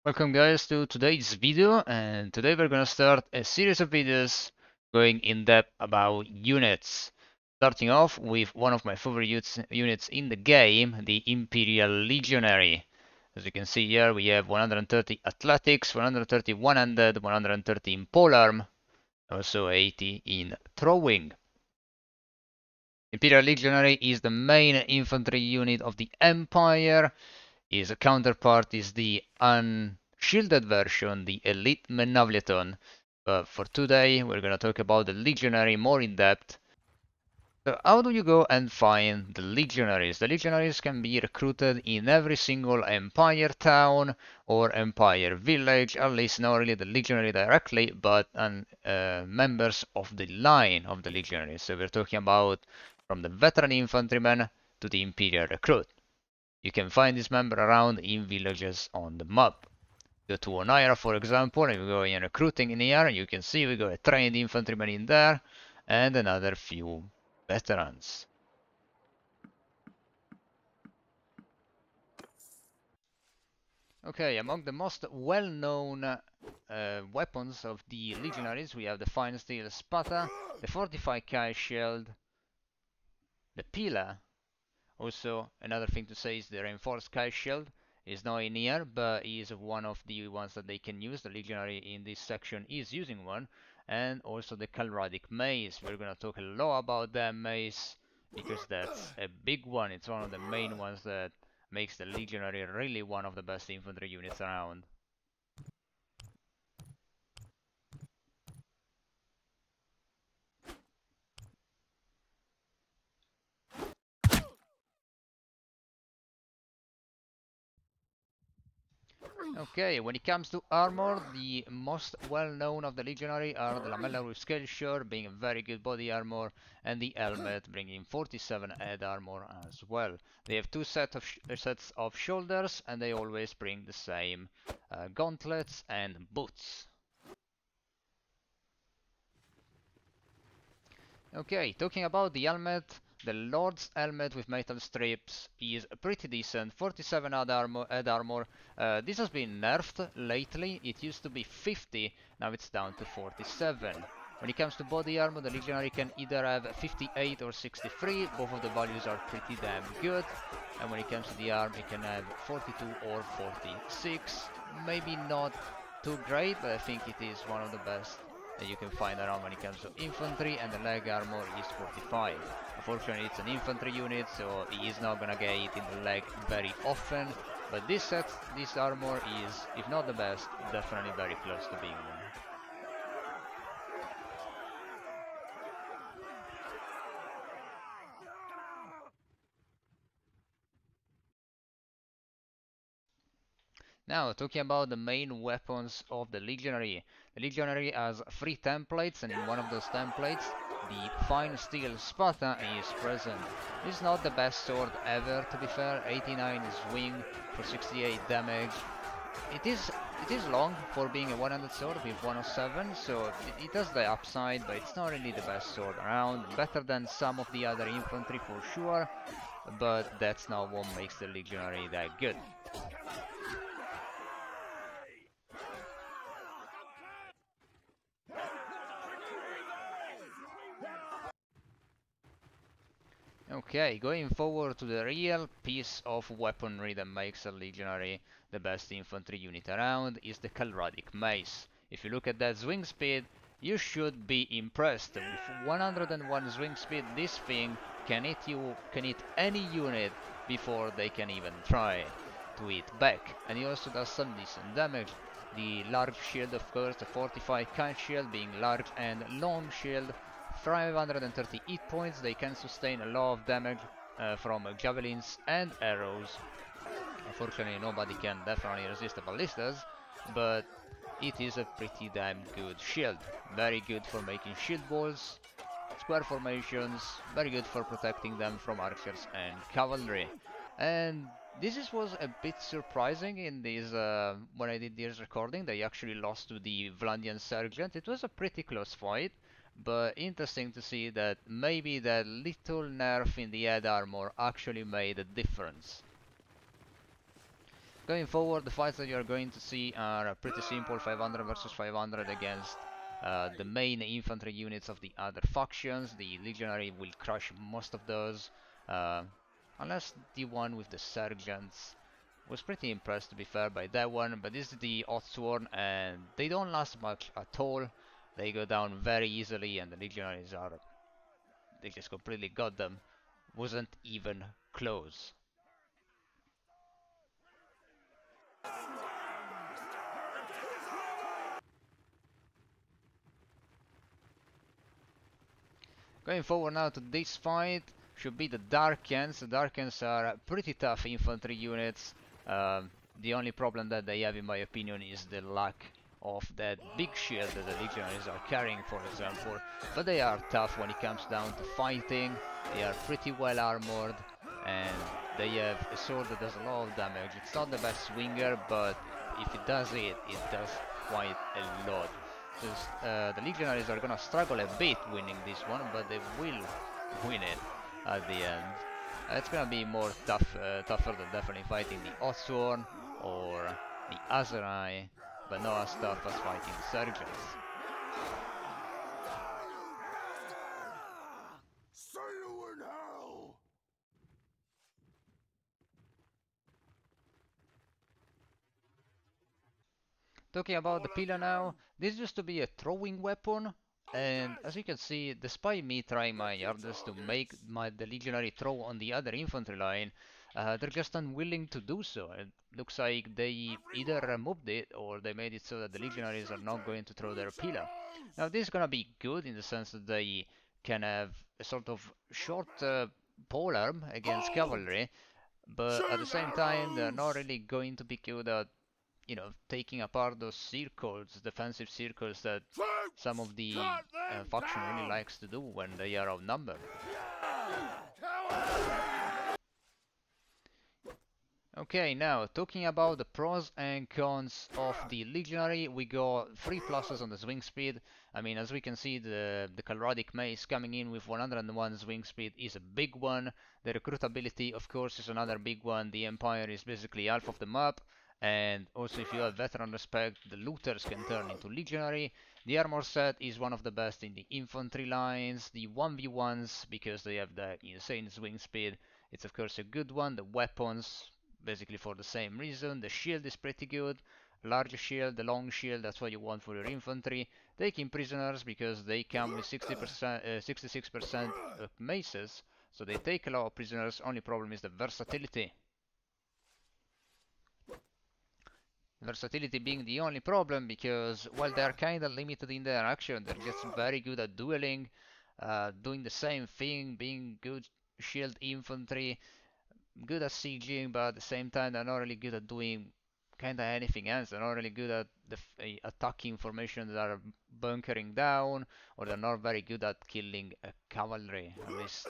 Welcome guys to today's video, and today we're gonna start a series of videos going in depth about units. Starting off with one of my favorite units in the game, the Imperial Legionary. As you can see here, we have 130 athletics, 130 one-handed, 130 in polearm, also 80 in throwing. Imperial Legionary is the main infantry unit of the Empire. His counterpart is the unshielded version, the Elite Menavleton. But for today, we're gonna talk about the Legionary more in depth. So how do you go and find the Legionaries? The Legionaries can be recruited in every single Empire town or Empire village, at least not really the Legionary directly, but members of the line of the Legionaries. So we're talking about from the veteran infantryman to the Imperial recruit. You can find this member around in villages on the map. Go to Onaira, for example, and we go in recruiting in here, and you can see we got a trained infantryman in there, and another few veterans. Okay, among the most well-known weapons of the legionaries, we have the fine steel spada, the fortified Kai shield, the pila. Also, another thing to say is the reinforced Kai shield is not in here, but is one of the ones that they can use. The legionary in this section is using one, and also the Kalradic mace. We're gonna talk a lot about that mace because that's a big one. It's one of the main ones that makes the legionary really one of the best infantry units around. Okay, when it comes to armor, the most well-known of the Legionary are the Lamella with Scale Shirt, being a very good body armor, and the Helmet, bringing 47 head armor as well. They have two sets of shoulders, and they always bring the same gauntlets and boots. Okay, talking about the helmet, the Lord's helmet with metal strips is pretty decent. 47 head armor. This has been nerfed lately. It used to be 50, now it's down to 47. When it comes to body armor, the Legionary can either have 58 or 63. Both of the values are pretty damn good. And when it comes to the arm, it can have 42 or 46. Maybe not too great, but I think it is one of the best that you can find around when it comes to infantry, and the leg armor is 45. Unfortunately, it's an infantry unit, so he is not gonna get it in the leg very often, but this armor is, if not the best, definitely very close to being one. Now, talking about the main weapons of the Legionary. The Legionary has 3 templates, and in one of those templates, the Fine Steel spada is present. This is not the best sword ever, to be fair. 89 swing for 68 damage. It is long for being a one-handed sword with 107, so it has the upside, but it's not really the best sword around. Better than some of the other infantry for sure, but that's not what makes the Legionary that good. Okay, going forward to the real piece of weaponry that makes a Legionary the best infantry unit around is the Kalradic Mace. If you look at that swing speed, you should be impressed. With 101 swing speed, this thing can hit any unit before they can even try to hit back. And it also does some decent damage. The large shield, of course, the fortified kite shield being large and long shield, 530 hit points. They can sustain a lot of damage from javelins and arrows. Unfortunately, nobody can definitely resist the ballistas, but it is a pretty damn good shield. Very good for making shield walls, square formations, very good for protecting them from archers and cavalry. And was a bit surprising in this when I did this recording. They actually lost to the Vlandian Sergeant. It was a pretty close fight, but interesting to see that maybe that little nerf in the head armor actually made a difference. Going forward, the fights that you are going to see are pretty simple, 500 versus 500 against the main infantry units of the other factions. The Legionary will crush most of those, unless the one with the Sergeants. Was pretty impressed, to be fair, by that one, but this is the Oathsworn, and they don't last much at all. They go down very easily, and the Legionaries are... they just completely got them. Wasn't even close. Going forward now to this fight should be the Darkens. The Darkens are pretty tough infantry units. The only problem that they have, in my opinion, is the lack of that big shield that the Legionaries are carrying, for example. But they are tough when it comes down to fighting. They are pretty well armored, and they have a sword that does a lot of damage. It's not the best swinger, but if it does it, it does quite a lot. The Legionaries are gonna struggle a bit winning this one, but they will win it at the end. It's gonna be more tougher than definitely fighting the Oathsworn or the Aserai, but not as tough as fighting the Sergeants. See you in hell! Talking about the Pila now, this used to be a throwing weapon, and as you can see, despite me trying my hardest to make the Legionary throw on the other infantry line, they're just unwilling to do so. It looks like they either removed it or they made it so that the Legionaries are not going to throw their Pila. Now this is gonna be good in the sense that they can have a sort of short polearm against cavalry, but at the same time they're not really going to be good at, you know, taking apart those circles, defensive circles that some of the faction really likes to do when they are outnumbered. Okay, now talking about the pros and cons of the Legionary, we got 3 pluses on the swing speed. I mean, as we can see, the Calradic Mace coming in with 101 swing speed is a big one. The recruitability, of course, is another big one. The Empire is basically half of the map. And also, if you have veteran respect, the looters can turn into Legionary. The armor set is one of the best in the infantry lines. The 1v1s, because they have the insane swing speed, it's of course a good one. The weapons, basically for the same reason. The shield is pretty good. Large shield, the long shield, that's what you want for your infantry. Taking prisoners, because they come with 66% maces, so they take a lot of prisoners. Only problem is the versatility. Versatility being the only problem, because while they're kinda limited in their action, they're just very good at dueling, doing the same thing, being good shield infantry, good at sieging, but at the same time they're not really good at doing kinda anything else. They're not really good at attacking formations that are bunkering down, or they're not very good at killing a cavalry, at least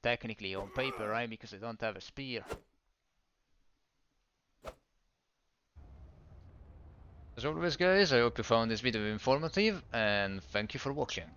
technically on paper, right? Because they don't have a spear. As always guys, I hope you found this video informative, and thank you for watching.